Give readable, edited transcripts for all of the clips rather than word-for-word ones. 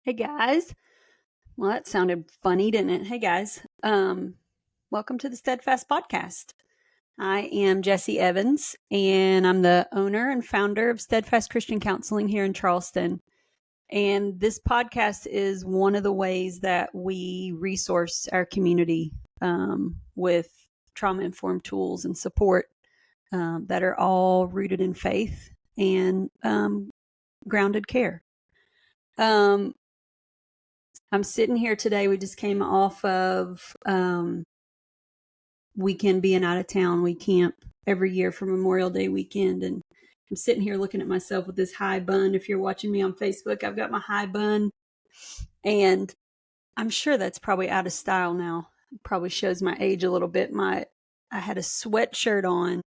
Hey guys. Well, that sounded funny, didn't it? Hey guys. Welcome to the Steadfast Podcast. I am Jessie Evans, and I'm the owner and founder of Steadfast Christian Counseling here in Charleston. And this podcast is one of the ways that we resource our community with trauma-informed tools and support that are all rooted in faith and grounded care. I'm sitting here today. We just came off of weekend being out of town. We camp every year for Memorial Day weekend. And I'm sitting here looking at myself with this high bun. If you're watching me on Facebook, I've got my high bun. And I'm sure that's probably out of style now. It probably shows my age a little bit. I had a sweatshirt on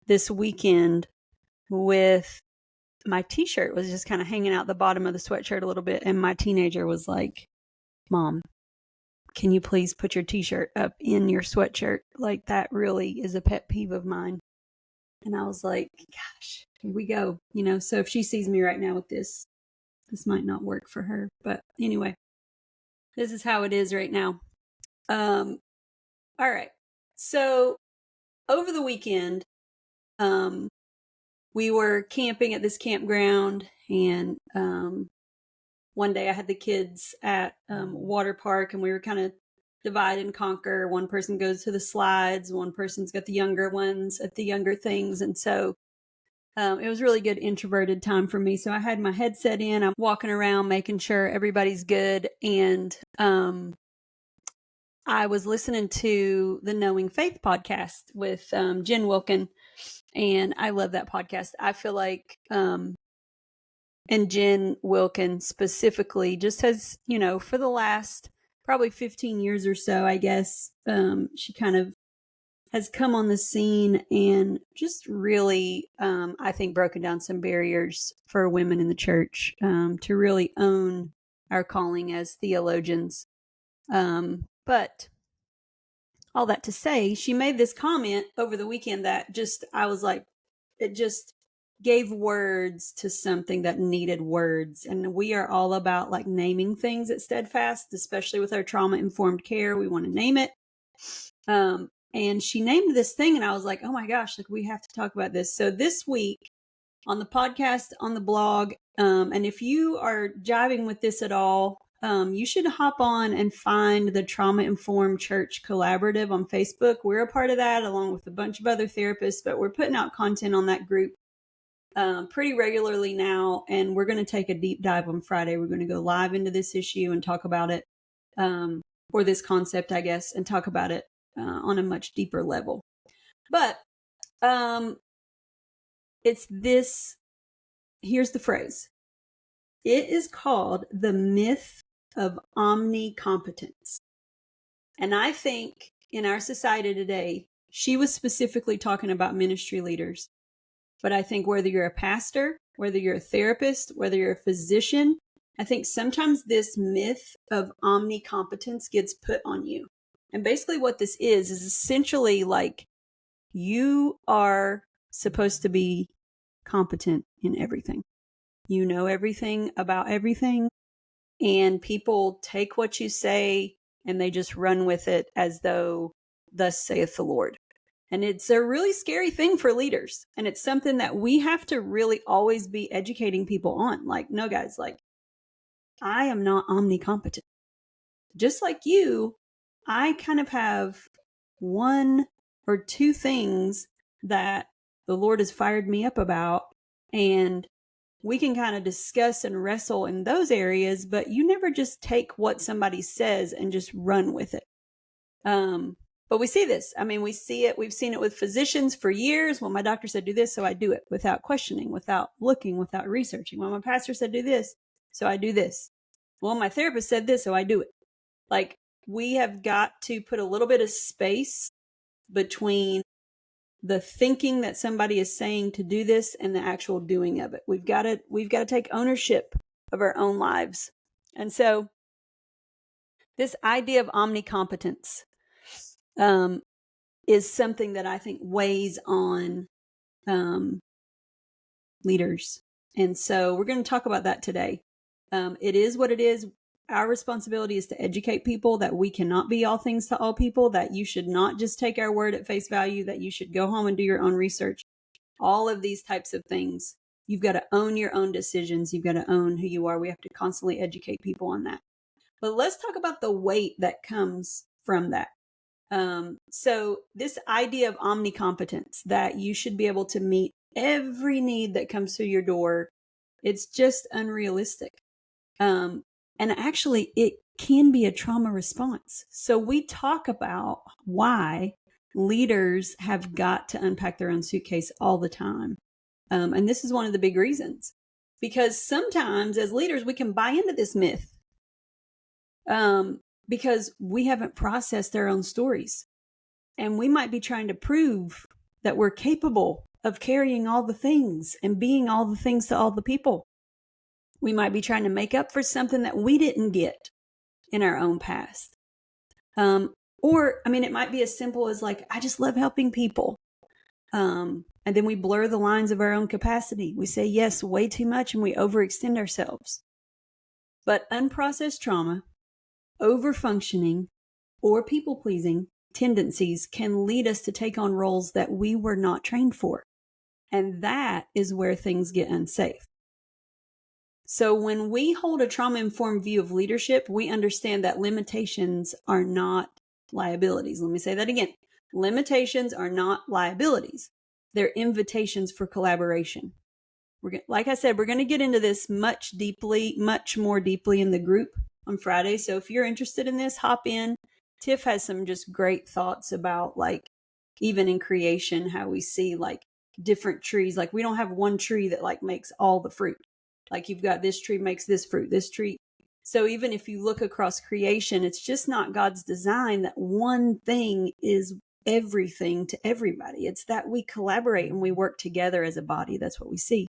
this weekend with my t-shirt was just kind of hanging out the bottom of the sweatshirt a little bit. And my teenager was like, "Mom, can you please put your t-shirt up in your sweatshirt? Like, that really is a pet peeve of mine." And I was like, gosh, here we go. So if she sees me right now with this might not work for her. But anyway, this is how it is right now. All right. So over the weekend, we were camping at this campground, and one day I had the kids at water park, and we were kind of divide and conquer. One person goes to the slides, one person's got the younger ones at the younger things. And so it was really good introverted time for me. So I had my headset in, I'm walking around making sure everybody's good. And I was listening to the Knowing Faith podcast with Jen Wilkin. And I love that podcast. I feel like and Jen Wilkin specifically just has, for the last probably 15 years or so, I guess, she kind of has come on the scene and just really, I think, broken down some barriers for women in the church to really own our calling as theologians. But all that to say, she made this comment over the weekend that I was like, it just gave words to something that needed words. And we are all about like naming things at Steadfast, especially with our trauma-informed care. We want to name it. And she named this thing, and I was like, oh my gosh, like we have to talk about this. So this week on the podcast, on the blog, and if you are jiving with this at all, you should hop on and find the Trauma-Informed Church Collaborative on Facebook. We're a part of that along with a bunch of other therapists, but we're putting out content on that group pretty regularly now, and we're going to take a deep dive on Friday. We're going to go live into this issue and talk about it, or this concept, I guess, and talk about it on a much deeper level. But it's this, here's the phrase. It is called the myth of omnicompetence. And I think in our society today, she was specifically talking about ministry leaders. But I think whether you're a pastor, whether you're a therapist, whether you're a physician, I think sometimes this myth of omnicompetence gets put on you. And basically what this is essentially like you are supposed to be competent in everything. You know everything about everything, and people take what you say and they just run with it as though thus saith the Lord. And it's a really scary thing for leaders. And it's something that we have to really always be educating people on. Like, no, guys, like, I am not omnicompetent. Just like you, I kind of have one or two things that the Lord has fired me up about. And we can kind of discuss and wrestle in those areas, but you never just take what somebody says and just run with it. But we see this. I mean, we see it. We've seen it with physicians for years. Well, my doctor said do this, so I do it without questioning, without looking, without researching. Well, my pastor said do this, so I do this. Well, my therapist said this, so I do it. Like, we have got to put a little bit of space between the thinking that somebody is saying to do this and the actual doing of it. We've got to take ownership of our own lives. And so this idea of omnicompetence is something that I think weighs on leaders. And so we're going to talk about that today. It is what it is. Our responsibility is to educate people that we cannot be all things to all people, that you should not just take our word at face value, that you should go home and do your own research. All of these types of things. You've got to own your own decisions. You've got to own who you are. We have to constantly educate people on that. But let's talk about the weight that comes from that. So this idea of omnicompetence, that you should be able to meet every need that comes through your door, it's just unrealistic. And actually, it can be a trauma response. So we talk about why leaders have got to unpack their own suitcase all the time. And this is one of the big reasons, because sometimes as leaders, we can buy into this myth because we haven't processed our own stories. And we might be trying to prove that we're capable of carrying all the things and being all the things to all the people. We might be trying to make up for something that we didn't get in our own past. It might be as simple as like, I just love helping people. And then we blur the lines of our own capacity. We say yes way too much and we overextend ourselves. But unprocessed trauma, overfunctioning, or people-pleasing tendencies can lead us to take on roles that we were not trained for. And that is where things get unsafe. So when we hold a trauma-informed view of leadership, we understand that limitations are not liabilities. Let me say that again. Limitations are not liabilities. They're invitations for collaboration. Like I said, we're going to get into this much more deeply in the group on Friday. So if you're interested in this, hop in. Tiff has some just great thoughts about, like, even in creation, how we see like different trees. Like we don't have one tree that like makes all the fruit. Like you've got this tree makes this fruit, this tree. So even if you look across creation, it's just not God's design that one thing is everything to everybody. It's that we collaborate and we work together as a body. That's what we see.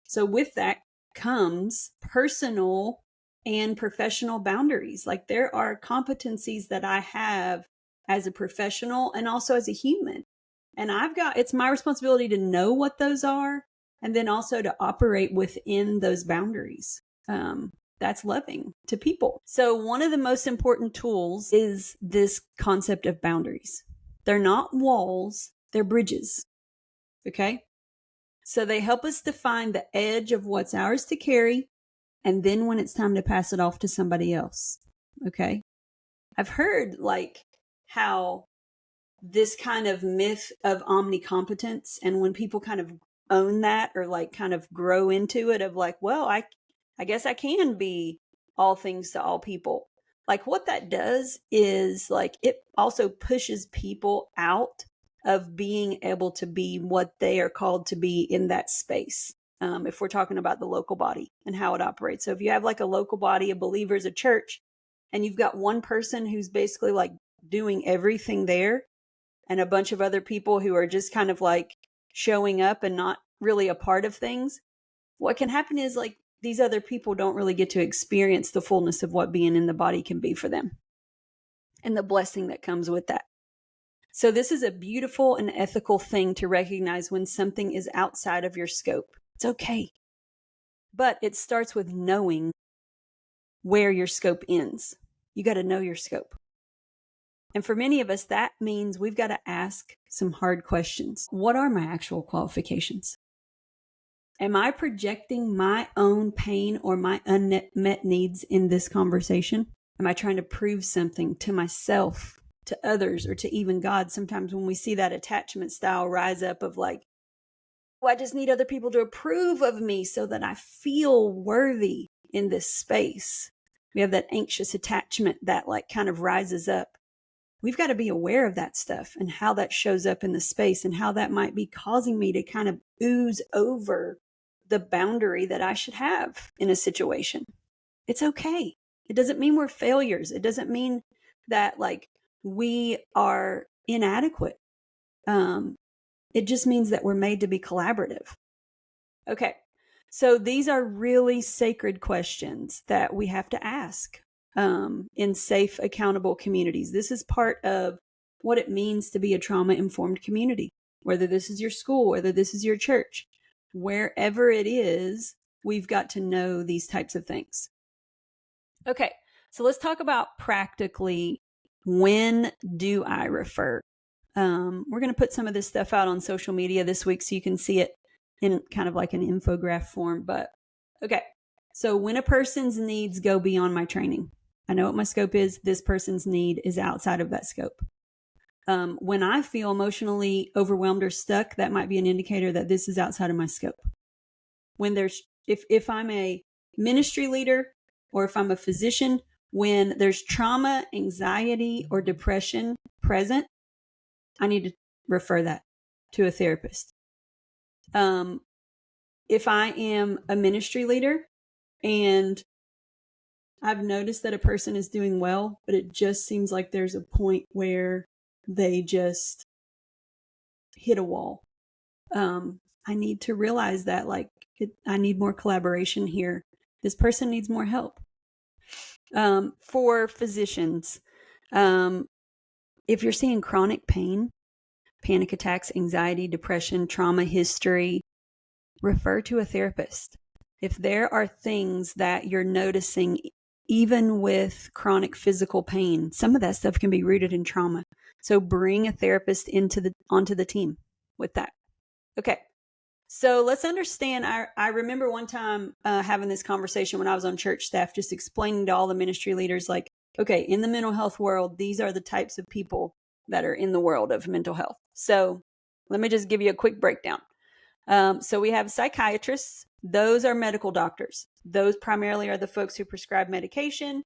So with that comes personal and professional boundaries. Like there are competencies that I have as a professional and also as a human. And it's my responsibility to know what those are and then also to operate within those boundaries. That's loving to people. So one of the most important tools is this concept of boundaries. They're not walls, they're bridges. Okay? So they help us define the edge of what's ours to carry, and then when it's time to pass it off to somebody else. Okay? I've heard like how this kind of myth of omnicompetence, and when people kind of own that or like kind of grow into it of like, well, I guess I can be all things to all people. Like what that does is like it also pushes people out of being able to be what they are called to be in that space. If we're talking about the local body and how it operates. So if you have like a local body of believers, a church, and you've got one person who's basically like doing everything there and a bunch of other people who are just kind of like showing up and not really a part of things, what can happen is like these other people don't really get to experience the fullness of what being in the body can be for them and the blessing that comes with that. So this is a beautiful and ethical thing to recognize when something is outside of your scope. It's okay. But it starts with knowing where your scope ends. You got to know your scope. And for many of us, that means we've got to ask some hard questions. What are my actual qualifications? Am I projecting my own pain or my unmet needs in this conversation? Am I trying to prove something to myself, to others, or to even God? Sometimes when we see that attachment style rise up of like, I just need other people to approve of me so that I feel worthy in this space. We have that anxious attachment that like kind of rises up. We've got to be aware of that stuff and how that shows up in the space and how that might be causing me to kind of ooze over the boundary that I should have in a situation. It's okay. It doesn't mean we're failures. It doesn't mean that like we are inadequate. It just means that we're made to be collaborative. Okay. So these are really sacred questions that we have to ask in safe, accountable communities. This is part of what it means to be a trauma-informed community, whether this is your school, whether this is your church, wherever it is, we've got to know these types of things. Okay, so let's talk about practically, when do I refer? We're going to put some of this stuff out on social media this week so you can see it in kind of like an infograph form. But okay, so when a person's needs go beyond my training, I know what my scope is. This person's need is outside of that scope. When I feel emotionally overwhelmed or stuck, that might be an indicator that this is outside of my scope. When if I'm a ministry leader or if I'm a physician, when there's trauma, anxiety, or depression present, I need to refer that to a therapist. If I am a ministry leader and I've noticed that a person is doing well, but it just seems like there's a point where they just hit a wall. I need to realize that I need more collaboration here. This person needs more help. For physicians, if you're seeing chronic pain, panic attacks, anxiety, depression, trauma history, refer to a therapist. If there are things that you're noticing, even with chronic physical pain, some of that stuff can be rooted in trauma. So bring a therapist onto the team with that. Okay. So let's understand. I remember one time having this conversation when I was on church staff, just explaining to all the ministry leaders, like, okay, in the mental health world, these are the types of people that are in the world of mental health. So let me just give you a quick breakdown. So we have psychiatrists. Those are medical doctors. Those primarily are the folks who prescribe medication.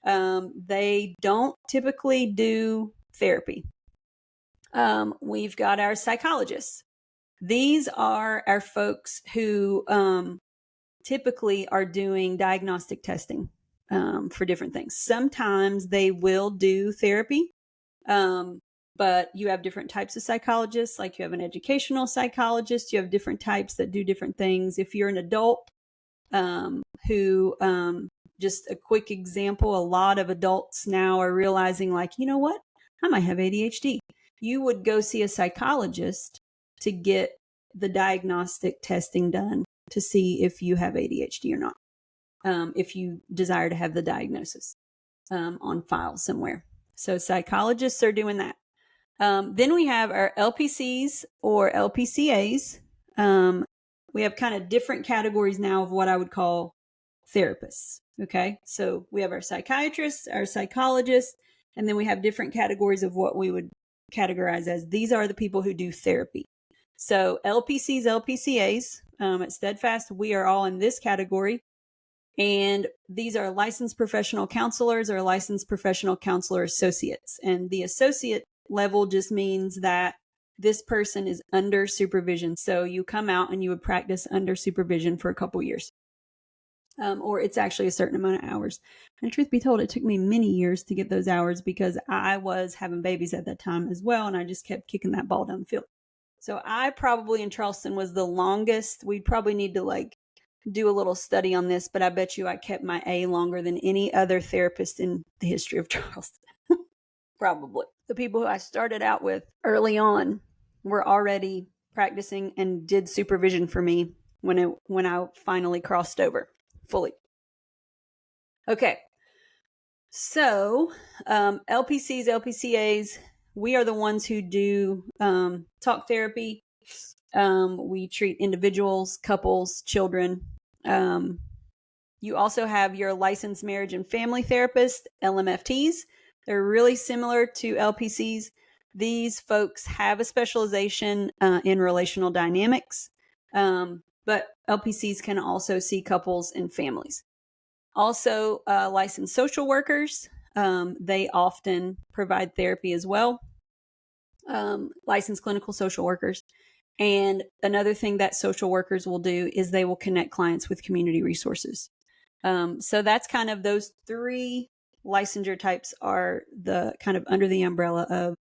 They don't typically do therapy. We've got our psychologists. These are our folks who typically are doing diagnostic testing for different things. Sometimes they will do therapy, but you have different types of psychologists. Like you have an educational psychologist. You have different types that do different things. If you're an adult who, just a quick example, a lot of adults now are realizing, like, you know what? I might have ADHD. You would go see a psychologist to get the diagnostic testing done to see if you have ADHD or not, if you desire to have the diagnosis on file somewhere. So psychologists are doing that. Then we have our LPCs or LPCAs. We have kind of different categories now of what I would call therapists. Okay, so we have our psychiatrists, our psychologists, and then we have different categories of what we would categorize as these are the people who do therapy. So LPCs, LPCAs, at Steadfast, we are all in this category. And these are licensed professional counselors or licensed professional counselor associates. And the associate level just means that this person is under supervision. So you come out and you would practice under supervision for a couple years. Or it's actually a certain amount of hours. And truth be told, it took me many years to get those hours because I was having babies at that time as well. And I just kept kicking that ball down the field. So I probably in Charleston was the longest. We'd probably need to do a little study on this, but I bet you I kept my A longer than any other therapist in the history of Charleston. Probably. The people who I started out with early on were already practicing and did supervision for me when I finally crossed over fully. Okay. So LPCs, LPCAs, we are the ones who do talk therapy. We treat individuals, couples, children. You also have your licensed marriage and family therapist, LMFTs. They're really similar to LPCs. These folks have a specialization in relational dynamics, but LPCs can also see couples and families. Also, licensed social workers, they often provide therapy as well. Licensed clinical social workers. And another thing that social workers will do is they will connect clients with community resources. So that's kind of those three licensure types are the kind of under the umbrella of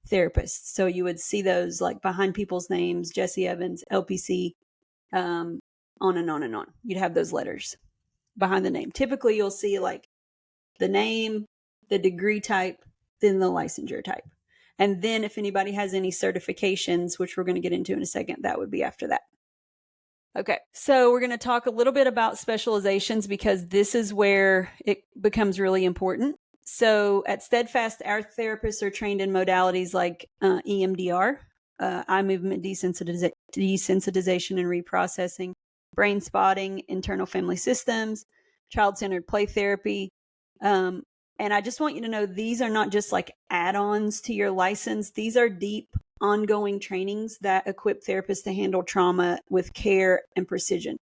therapists. So you would see those like behind people's names, Jessie Evans, LPC, on and on and on. You'd have those letters behind the name. Typically, you'll see like the name, the degree type, then the licensure type. And then if anybody has any certifications, which we're going to get into in a second, that would be after that. Okay, so we're going to talk a little bit about specializations because this is where it becomes really important. So at Steadfast, our therapists are trained in modalities like EMDR, eye movement desensitization and reprocessing, brain spotting, internal family systems, child-centered play therapy. And I just want you to know these are not just like add-ons to your license. These are deep ongoing trainings that equip therapists to handle trauma with care and precision.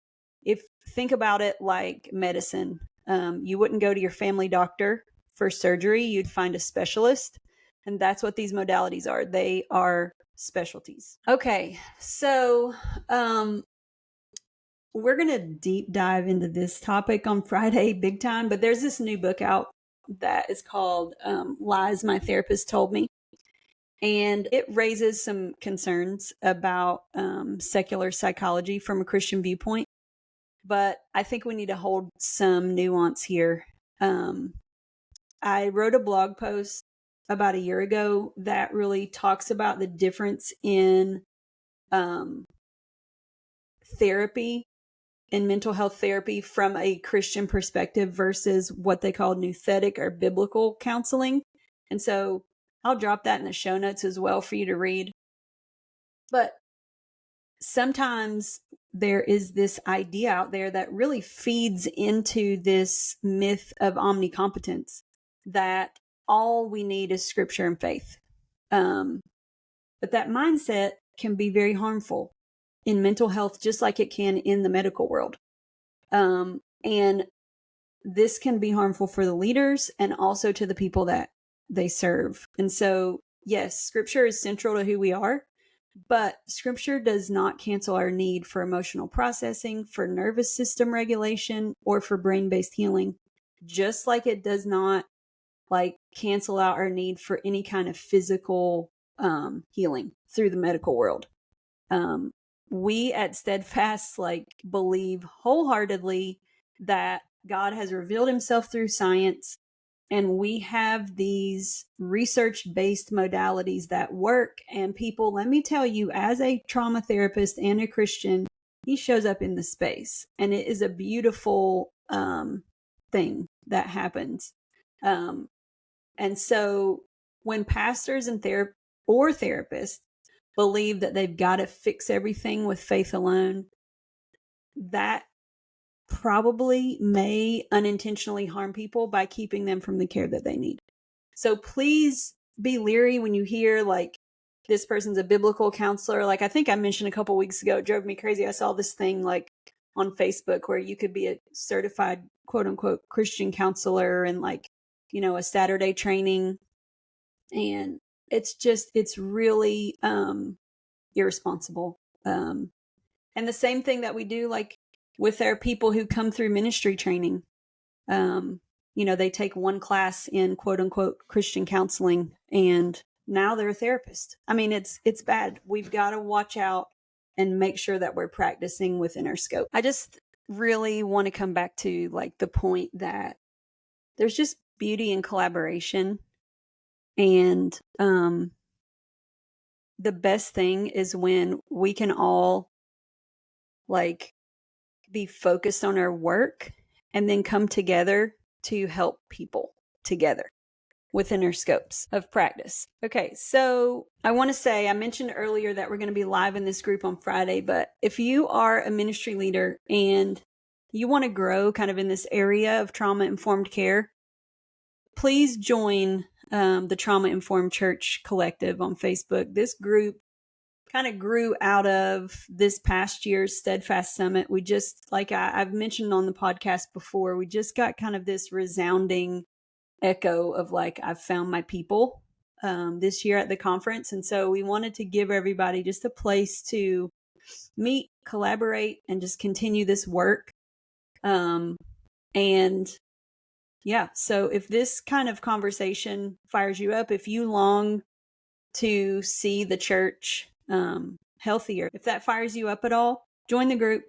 Think about it like medicine. You wouldn't go to your family doctor for surgery. You'd find a specialist. And that's what these modalities are. They are specialties. Okay, so we're going to deep dive into this topic on Friday big time, but there's this new book out that is called Lies My Therapist Told Me. And it raises some concerns about secular psychology from a Christian viewpoint. But I think we need to hold some nuance here. I wrote a blog post about a year ago that really talks about the difference in therapy and mental health therapy from a Christian perspective versus what they call nouthetic or biblical counseling. And so I'll drop that in the show notes as well for you to read. But sometimes there is this idea out there that really feeds into this myth of omnicompetence, that all we need is scripture and faith. But that mindset can be very harmful in mental health, just like it can in the medical world. And this can be harmful for the leaders and also to the people that they serve. And so, yes, scripture is central to who we are, but scripture does not cancel our need for emotional processing, for nervous system regulation, or for brain-based healing, just like it does not cancel out our need for any kind of physical healing through the medical world. We at Steadfast believe wholeheartedly that God has revealed himself through science, and we have these research-based modalities that work. And people, let me tell you, as a trauma therapist and a Christian, he shows up in the space, and it is a beautiful thing that happens. And so when pastors and therapists believe that they've got to fix everything with faith alone, that probably may unintentionally harm people by keeping them from the care that they need. So please be leery when you hear this person's a biblical counselor. I think I mentioned a couple weeks ago, it drove me crazy. I saw this thing on Facebook where you could be a certified quote unquote Christian counselor and a Saturday training. And it's really irresponsible. And the same thing that we do with our people who come through ministry training. They take one class in quote unquote Christian counseling and now they're a therapist. I mean, it's bad. We've got to watch out and make sure that we're practicing within our scope. I just really want to come back to the point that there's just beauty in collaboration. And the best thing is when we can all be focused on our work and then come together to help people together within our scopes of practice. Okay, so I want to say, I mentioned earlier that we're going to be live in this group on Friday, but if you are a ministry leader and you want to grow kind of in this area of trauma-informed care, please join the Trauma Informed Church Collective on Facebook. This group kind of grew out of this past year's Steadfast Summit. We just, I've mentioned on the podcast before, we just got kind of this resounding echo of I've found my people this year at the conference. And so we wanted to give everybody just a place to meet, collaborate, and just continue this work. And yeah, so if this kind of conversation fires you up, if you long to see the church healthier, if that fires you up at all, join the group.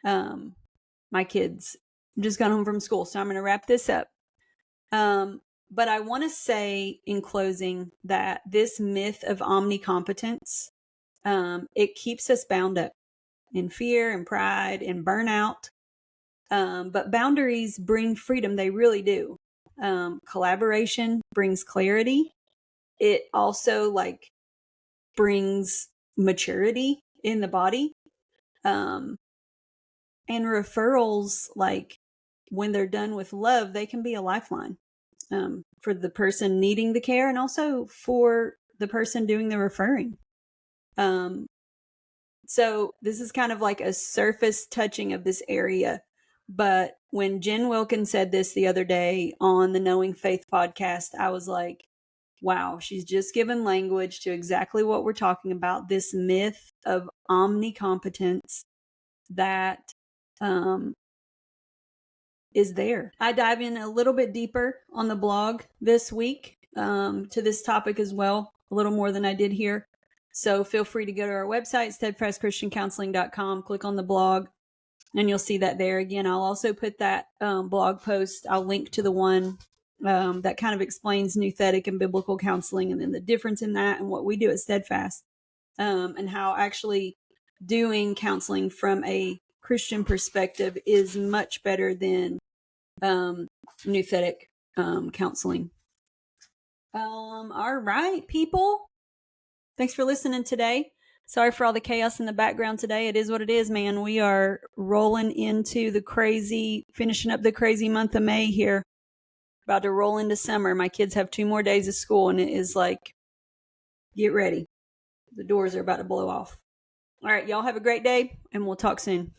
My kids just got home from school, so I'm going to wrap this up. But I want to say in closing that this myth of omnicompetence, it keeps us bound up in fear and pride and burnout. But boundaries bring freedom. They really do. Collaboration brings clarity. It also brings maturity in the body. And referrals, when they're done with love, they can be a lifeline for the person needing the care and also for the person doing the referring. So this is kind of like a surface touching of this area. But when Jen Wilkins said this the other day on the Knowing Faith podcast, I was like, wow, she's just given language to exactly what we're talking about, this myth of omnicompetence that is there. I dive in a little bit deeper on the blog this week to this topic as well, a little more than I did here. So feel free to go to our website, steadfastchristiancounseling.com, click on the blog, and you'll see that there. Again, I'll also put that blog post. I'll link to the one that kind of explains nouthetic and biblical counseling and then the difference in that and what we do at Steadfast and how actually doing counseling from a Christian perspective is much better than nouthetic counseling. All right, people. Thanks for listening today. Sorry for all the chaos in the background today. It is what it is, man. We are rolling into finishing up the crazy month of May here. About to roll into summer. My kids have 2 more days of school, and it is get ready. The doors are about to blow off. All right, y'all have a great day, and we'll talk soon.